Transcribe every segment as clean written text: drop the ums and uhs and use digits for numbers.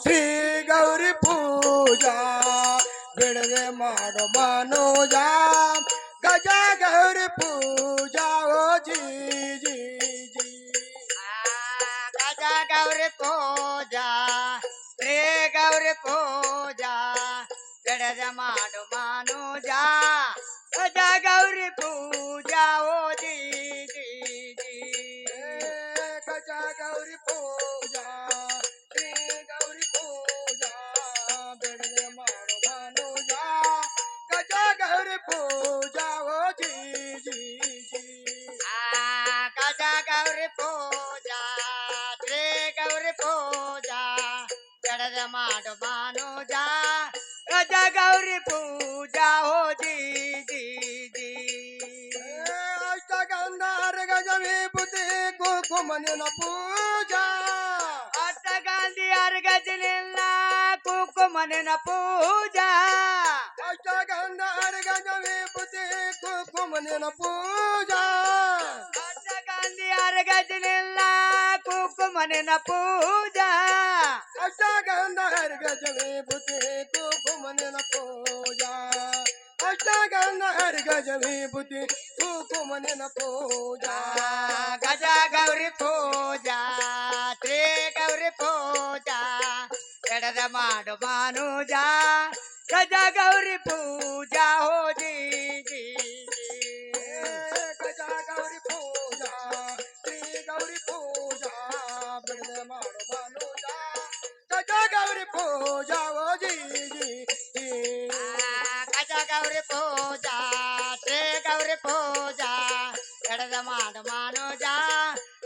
ಶ್ರೀ ಗೌರಿ ಪೂಜಾ ಬಿಡದೆ ಮಾಡು ಮನೋಜ ಗಜ ಗೌರಿ ಪೂಜಾ ಓ ಜಿ ಜಿ ಜಿ ಗಜ ಗೌರಿ ಪೂಜಾ ಶ್ರೀ ಗೌರಿ ಪೂಜಾ ಜಡದ ಮಾಡು ಮನೋಜ ಗಜ ಗೌರಿ ಪೂಜಾ ಓ ಜಿ ಜಿ ಜಿ ಗಜ ಗೌರಿ ಪೂಜಾ ಶ್ರೀ ಗೌರಿ ಪೂಜಾ ಬಿಡದೆ ಮಾಡು ಮನೋಜ ಗಜ ಗೌರಿ ಪೂಜಾ ಓ ಜಿ ಜಿ ಜಿ ಗಜ ಗೌರಿ ಪೂಜಾ ಶ್ರೀ ಗೌರಿ ಪೂಜಾ ಜಡದ ಮಾಡು ಮನೋಜ ಗಜ ಗೌರಿ ಪೂಜಾ ಓ ಜಿ ಜಿ ಜಿ ಅಷ್ಟಗಂಧಾರ ಗಜವೇ ಬುದ್ಧಿ ಕುಕುಮನಿನ ಪೂಜಾ ಅಟ್ಟ ಗಾಂಧಿ ಅರ್ಗಜಲಿಲ್ಲ ಕುಕುಮನಿನ ಪೂಜಾ ಅಷ್ಟಗಂಧಾರ ಗಜವೇ ಬುದ್ಧಿ ಕುಕುಮನಿನ ಪೂಜಾ ಅಟ್ಟ ಗಾಂಧಿ ಅರ್ಗಜಲಿಲ್ಲ ಕುಕುಮನಿನ ಪೂಜಾ ಅಷ್ಟಗಂಧಾರ ಗಜವೇ ಬುದ್ಧಿ ಕುಕುಮನಿನ ಪೂಜಾ ಅಷ್ಟಗಂಧಾರ ಗಜವೇ ಬುದ್ಧಿ ಕುಕುಮನಿನ ಪೂಜಾ ಗಜ ಗೌರಿ ಪೂಜಾ ಶ್ರೀ ಗೌರಿ ಪೂಜಾ ಎಡದ ಮಾಡು ಮನೋಜ ಗಜ ಗೌರಿ ಪೂಜಾ ಹೋ ಜಿ ಜಿ ಗಜ ಗೌರಿ ಪೂಜಾ ಶ್ರೀ ಗೌರಿ ಪೂಜಾ ಬಿಡದೆ ಮಾಡು ಮನೋಜ ಗಜ ಗೌರಿ ಪೂಜಾ ಓ ಜಿ ಜಿ ಜಿ ಗಜ ಗೌರಿ ಪೂಜಾ ಶ್ರೀ ಗೌರಿ ಪೂಜಾ ಎಡದ ಮಾಡು ಮನೋಜ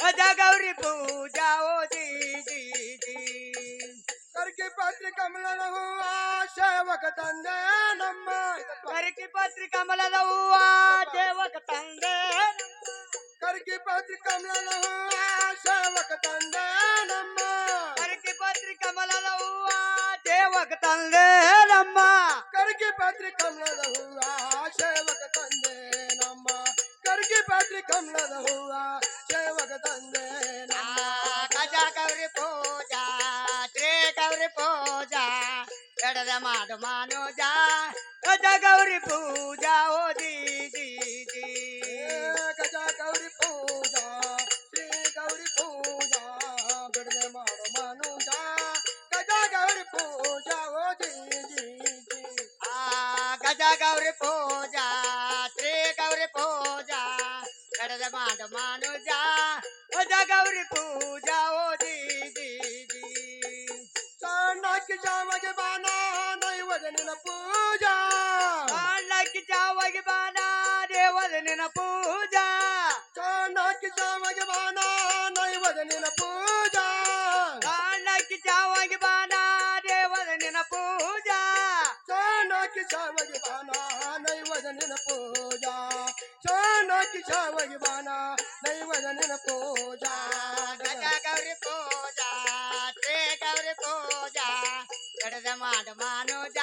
ಗಜ ಗೌರಿ ಪೂಜಾ ಓ ಜಿ ಜಿ ಜಿ ಕರ್ಕಿ ಪತ್ರಿ ಕಮಲದ ಹೂವ ಸೇವಕ ತಂದೆ ನಮ್ಮ ಕರಿಕಿ ಪತ್ರಿ ಕಮಲದ ಹೂವ ದೇವಕ ತಂದೆ ಕರ್ಕಿ ಪತ್ರಿ ಕಮಲದ ಹೂವ ಸೇವಕ ತಂದೆ ನಮ್ಮ ಕರಿಕಿ ಪತ್ರಿ ಕಮಲದ ಹೂವ ದೇವಕ ತಂದೆ ನಮ್ಮ ಕರ್ಕಿ ಪತ್ರಿ ಕಮಲದ ಹೂವ ಸೇವಕ ತಂದೆ ನಮ್ಮ ಕರ್ಕಿ ಪತ್ರಿ ಕಮಲದ ಹೂವ ಸೇವಕ ತಂದೆ ನಮ್ಮ ಗಜ ಗೌರಿ ಪೂಜಾ ಶ್ರೀ ಗೌರಿ ಪೂಜಾ ಎಡದ ಮಾಡು ಮನೋಜ ಗಜ ಗೌರಿ ಪೂಜಾ ಓ ಜಿ ಜಿ ಜಿ ಗಜ ಗೌರಿ ಪೂಜಾ ಶ್ರೀ ಗೌರಿ ಪೂಜಾ ಬಿಡದೆ ಮಾಡು ಮನೋಜ ಗಜ ಗೌರಿ ಪೂಜಾ ಓ ಜಿ ಜಿ ಜಿ ಗಜ ಗೌರಿ ಪೂಜಾ ಶ್ರೀ ಗೌರಿ ಪೂಜಾ ಎಡದ ಮಾಡು ಮನೋಜ ಗಜ ಗೌರಿ ಪೂಜಾ ಓ ಜಿ ಜಿ ಜಿ ಸಣ್ಣಕ್ಕೆ ಜಾಮಗೆ ಬಾನ ನೈವದ ನಿನ ಪೂಜಾ ಕಾಣಕ್ಕೆ ಚಾವಾಗಿ ಬಾನ ದೇವದ ನಿನ ಪೂಜಾ ಸಣ್ಣಕ್ಕೆ ಜಾಮಗೆ ಬಾನ ನೈವದ ನಿನ ಪೂಜಾ ಕಾಣಕ್ಕೆ ಚಾವಾಗಿ ಬಾನ ದೇವದ ನಿನ ಪೂಜಾ ಸಣ್ಣಕ್ಕೆ ಜಾಮಗೆ ಬಾನ ನೈವದ ನಿನ ಪೂಜಾ ಸಣ್ಣಕ್ಕೆ ಜಾಮಗೆ ಬಾನ ನೈವದ ನಿನ ಪೂಜಾ ಗಜ ಗೌರಿ ಪೂಜಾ ಶ್ರೀ ಗೌರಿ ಪೂಜಾ ಎಡದ ಮಾಡು ಮನೋಜ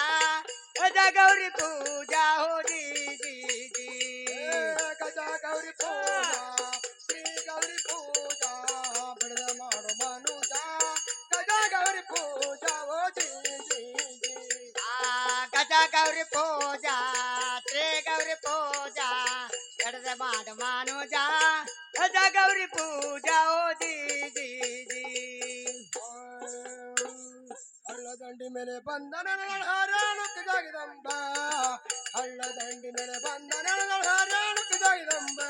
ಗಜ ಗೌರಿ ಪೂಜಾ ಹೋ ಜಿ ಜಿ ಜಿ ಗಜ ಗೌರಿ ಪೂಜಾ ಶ್ರೀ ಗೌರಿ ಪೂಜಾ ಬಿಡದ ಮಾಡು ಮನುಜ ಗಜ ಗೌರಿ ಪೂಜಾ ಓ ಜಿ ಜಿ ಜಿ ಗಜ ಗೌರಿ ಪೂಜಾ ಶ್ರೀ ಗೌರಿ ಪೂಜಾ ಎಡದ ಮಾಡು ಮನೋಜ ಗಜ ಗೌರಿ ಪೂಜಾ ಓ ಜಿ ಜಿ ಜಿ ಹಳ್ಳದಂಡಿ ಮೇಲೆ ಬಂದ ನೆನಗಳ ಹಾರಾಣಕ್ಕೆ ಜಾಗಿದಂಬ ಹಳ್ಳದಂಡಿ ಮೇಲೆ ಬಂದ ನೆನಗಳ ಹಾರಾಣಕ್ಕೆ ಜಾಗಿದಂಬ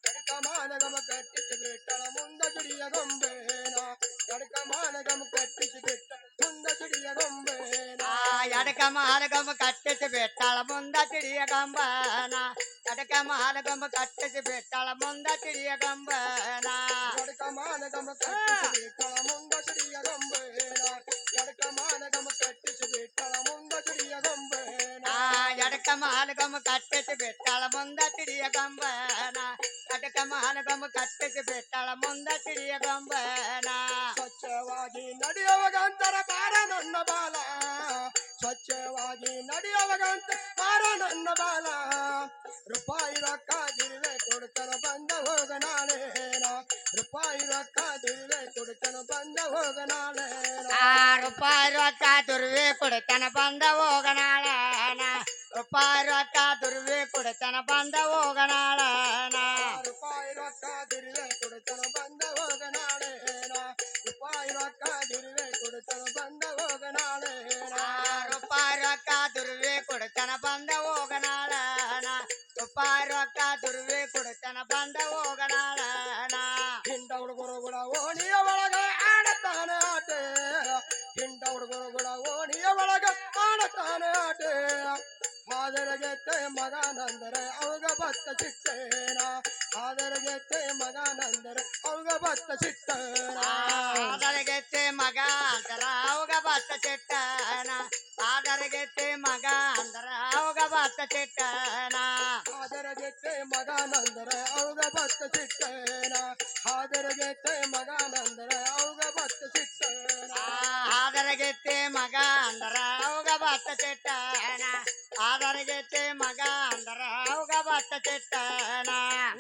ಕಡಕ ಮಾನಗಮ ಕಟ್ಟಿಸಿ ಬಿಟ್ಟಳ ಮುಂದ ಜುಡಿಯ ಗೊಂಬೇನ ಕಡಕ ಮಾನಗಮ ಕಟ್ಟಿಸಿ ಬಿಟ್ಟ ಮುಂದ ಜುಡಿಯ ಗೊಂಬೇನ ಎಡಕ ಮಾಲಗಮ ಕಟ್ಟಿಸಿ ಬಿಟ್ಟಾಳ ಮುಂದ ತಿಳಿಯ ಗಂಬನ ಎಡಕ ಮಾಲಗಮ ಕಟ್ಟಿಸಿ ಬಿಟ್ಟಾಳ ಮುಂದ ತಿಳಿಯ ಗಂಬನ ಕಡಕ ಮಾನಗಮ ಕಟ್ಟಿಸಿ ಬಿಟ್ಟಳ ಮುಂದ ಜುಡಿಯ ಗೊಂಬೇನ ಕಡಕ ಮಾನಗಮ ಕಟ್ಟಿಸಿ ಬಿಟ್ಟಳ ಮುಂದ ಜುಡಿಯ ಗೊಂಬೇನ ಎಡಕ ಮಾಲಗಮ ಕಟ್ಟಿಸಿ ಬಿಟ್ಟಾಳ ಮುಂದ ತಿಳಿಯ ಗಂಬನ ಎಡಕ ಮಾಲಗಮ ಕಟ್ಟಿಸಿ ಬಿಟ್ಟಾಳ ಮುಂದ ತಿಳಿಯ ಗಂಬನ ಸ್ವಚ್ಛವಾಗಿ ನಡೆಯುವಗಂತರ ಬಾರ ನನ್ನ ಬಾಲ ಸ್ವಚ್ಛವಾಗಿ ನಡೆಯುವಗಂತ ಬಾರ ನನ್ನ ಬಾಲ ರೂಪಾಯಿ ರೊಕ್ಕ ದಿರುವೆ ಕೊಡ್ತಾನ ಬಂದ ಹೋಗ ನಾಳೇನ ರೂಪಾಯಿ ರೊಕ್ಕ ದಿರುವೆ ಕೊಡ್ತಾನ ಬಂದ ಹೋಗ ನಾಳೇನ ರೂಪಾಯಿ ರೊಕ್ಕ ದುರ್ವಿ ಕುಡಿತನ ಬಂದ ಹೋಗನಾಳನ ರೂಪಾಯಿ ರೊಕ್ಕ ದುರ್ವಿ ಕುಡಿತನ ಬಂದ ಹೋಗನಾಳನ ರೂಪಾಯಿ ರೊಕ್ಕ ದುರಿವೆ ಕುಡಿತನ ಬಂದ ಹೋಗನಾಳೇನ ರೂಪಾಯಿ ರೊಕ್ಕ ದುರಿವೆ ಕುಡಿತನ ಬಂದ ಹೋಗನಾಳೇನ ರೂಪಾಯಿ ರೊಕ್ಕ ದುರ್ವಿ ಕುಡಿತನ ಬಂದ ಹೋಗನಾಳನ ರೂಪಾಯಿ ರೊಕ್ಕ ದುರ್ವಿ ಕುಡಿತನ ಬಂದ ಹೋಗನಾಳನ ಹಿಂಡ ಹುಡುಗರು ಕೂಡ ಓಣಿಯ ಒಳಗ ಆಡತಾನೆ ಆಟೆ ಹಿಂಡ ಹುಡುಗರು ಕೂಡ ಓಣಿಯ ಒಳಗ ಆಡತಾನೆ ಆಟೆ ಹಾದರಗೆತ್ತೆ ಮಗನಂದರೆ ಅವಾಗ ಭತ್ತ ಚಿಟ್ಟೇನ ಹಾದರಗೆತ್ತೆ ಮಗನಂದರೆ ಅವಾಗ ಭತ್ತ ಚಿಟ್ಟೇನ ಆದರಗೆತ್ತೆ ಮಗ ಅಂತರ ಅವಾಗ ಭತ್ತ ಚಿಟ್ಟನ ಆದರಗೆತ್ತೆ ಮಗ ಅಂತರ ಅವಾಗ ಭತ್ತ ಚಿಟ್ಟನ ಹಾದರಗೆತ್ತೆ ಮಗನಂದರೆ ಅವಾಗ ಭತ್ತ ಚಿಟ್ಟೇನ ಹಾದರಗೆತ್ತೆ ಮಗನಂದರೆ ಅವಾಗ ಭತ್ತ ಚಿಟ್ಟೇನ ಆದರಗೆತ್ತೆ ಮಗ ಅಂದರ ಅವಾಗ ಭತ್ತ ಚಿಟ್ಟನ ಆದರಗೆತ್ತೆ ಮಗ ಅಂದರ ಅವಾಗ ಭತ್ತ ಚಿಟ್ಟನ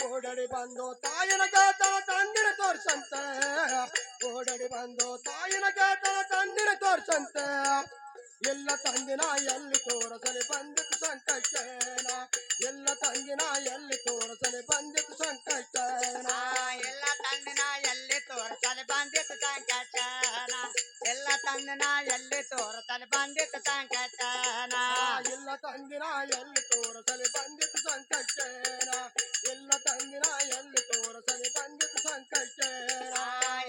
ಓಡಡಿ ಬಂದು ತಾಯಿನ ಗಾತನ ತಂದಿನ ತೋರ್ಸಂತೆ ಓಡಡಿ ಬಂದು ತಾಯಿನ ಗಾತನ ತಂದಿನ ತೋರ್ಸಂತೆ ಎಲ್ಲ ತಂದಿನ ಎಲ್ಲಿ ತೋರಸಲಿ ಬಂದಿತ್ತು ಸಂಕಷ್ಟೇನ ಎಲ್ಲ ತಂದಿನ ಎಲ್ಲಿ ತೋರಸಲಿ ಬಂದಿತ್ತು ಸಂಕಷ್ಟೇನ ಎಲ್ಲ ತಂದಿನ ಎಲ್ಲಿ ತೋರಸಲಿ ಬಂದಿತ್ತು ಸಂಕಟನ ಎಲ್ಲ ತಂದಿನ ಎಲ್ಲಿ ತೋರಸಲಿ ಬಂದಿತ್ತು ಸಂಕಟನ ಎಲ್ಲ ತಂದಿನ ಎಲ್ಲಿ ತೋರಸಲಿ ಬಂದಿತ್ತು ಸಂಕಷ್ಟೇನ ಎಲ್ಲ ತಂದಿನ ಎಲ್ಲಿ ತೋರಸಲಿ ಬಂದಿತ್ತು ಸಂಕಷ್ಟೇನ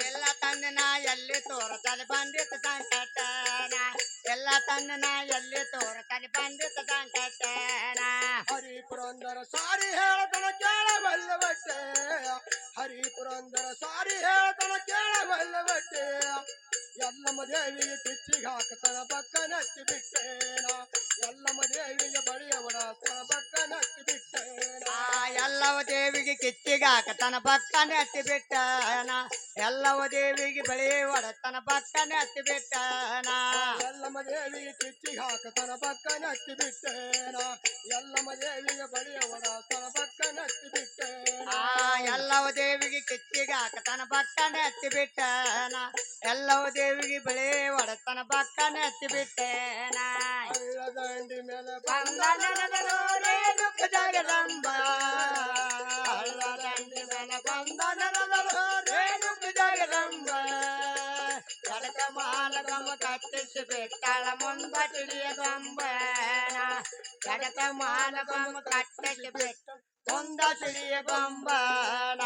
ಎಲ್ಲ ತಂದಿನ ಎಲ್ಲಿ ತೋರಸಲಿ ಬಂದಿತ್ತು ಸಂಕಟನ ಎಲ್ಲ ತಂದಿನ ಎಲ್ಲಿ ತೋರಸಲಿ ಬಂದಿತ್ತು ಸಂಕಟನ ಹರಿಪುರಂದರ ಸಾರಿ ಹೇಳತನ ಕೇಳಬಲ್ಲ ಬಟ್ಟೆ ಹರಿಪುರಂದರ ಸಾರಿ ಹೇಳತನ ಕೇಳಬಲ್ಲ ಬಟ್ಟೆ ಎಲ್ಲಮ್ಮ ದೇವಿಗೆ ಕಿಚ್ಚಿಗೆ ಹಾಕತನ ಬಕ್ಕ ನಚ್ಚಿ ಬಿಟ್ಟೇನ ಎಲ್ಲಮ್ಮ ದೇವಿಗೆ ಬಳಿಯ ಒಡತನ ಬಕ್ಕ ನಚ್ಚಿ ಬಿಟ್ಟೇನ ಎಲ್ಲವ ದೇವಿಗೆ ಕಿಚ್ಚಿಗಾಕ ತನ್ನ ಭಕ್ತನ ಹತ್ತಿ ಬಿಟ್ಟನ ಎಲ್ಲವ ದೇವಿಗೆ ಬಳಿ ಒಡತನ ಭಕ್ತನ ಹತ್ತಿ ಬಿಟ್ಟನ ಎಲ್ಲಮ್ಮ ದೇವಿಗೆ ಕಿಚ್ಚಿಗೆ ಹಾಕತನ ಬಕ್ಕ ನಚ್ಚಿ ಬಿಟ್ಟೇನ ಎಲ್ಲಮ್ಮ ದೇವಿಗೆ ಬಳಿಯ ಒಡತನ ಬಕ್ಕ ನಚ್ಚಿ ಬಿಟ್ಟೇನ ಎಲ್ಲವ ದೇವಿಗೆ ಕಿಚ್ಚಿಗಾಕ ತನ್ನ ಭಕ್ತನ ಹತ್ತಿ ಬಿಟ್ಟನ ಎಲ್ಲವ ದೇವಿಗೆ ಬಳಿ ಒಡತನ ಭಕ್ತನ ಹತ್ತಿ ಬಿಟ್ಟೇನ ಹಳ್ಳದಂಡಿ ಮೇಲೆ ಬಂದ ನೆನೆದರು ರೇಣುಕ ಜಗದಂಬ ಹಳ್ಳದಂಡಿ ಮೇಲೆ ಬಂದ ನೆನೆದರು ರೇಣುಕ ಜಗದಂಬ ಕಡಕ ಮಾಲಗಮ ಕಟ್ಟಿಸಿ ಬಿಟ್ಟಳ ಮುಂದ ತಿಳಿಯ ಗೊಂಬನ ಕಡಕ ಮಾಲಗಮ ಕಟ್ಟಿಸಿ ಬಿಟ್ಟು ಮುಂದ ತಿಳಿಯ ಗೊಂಬನ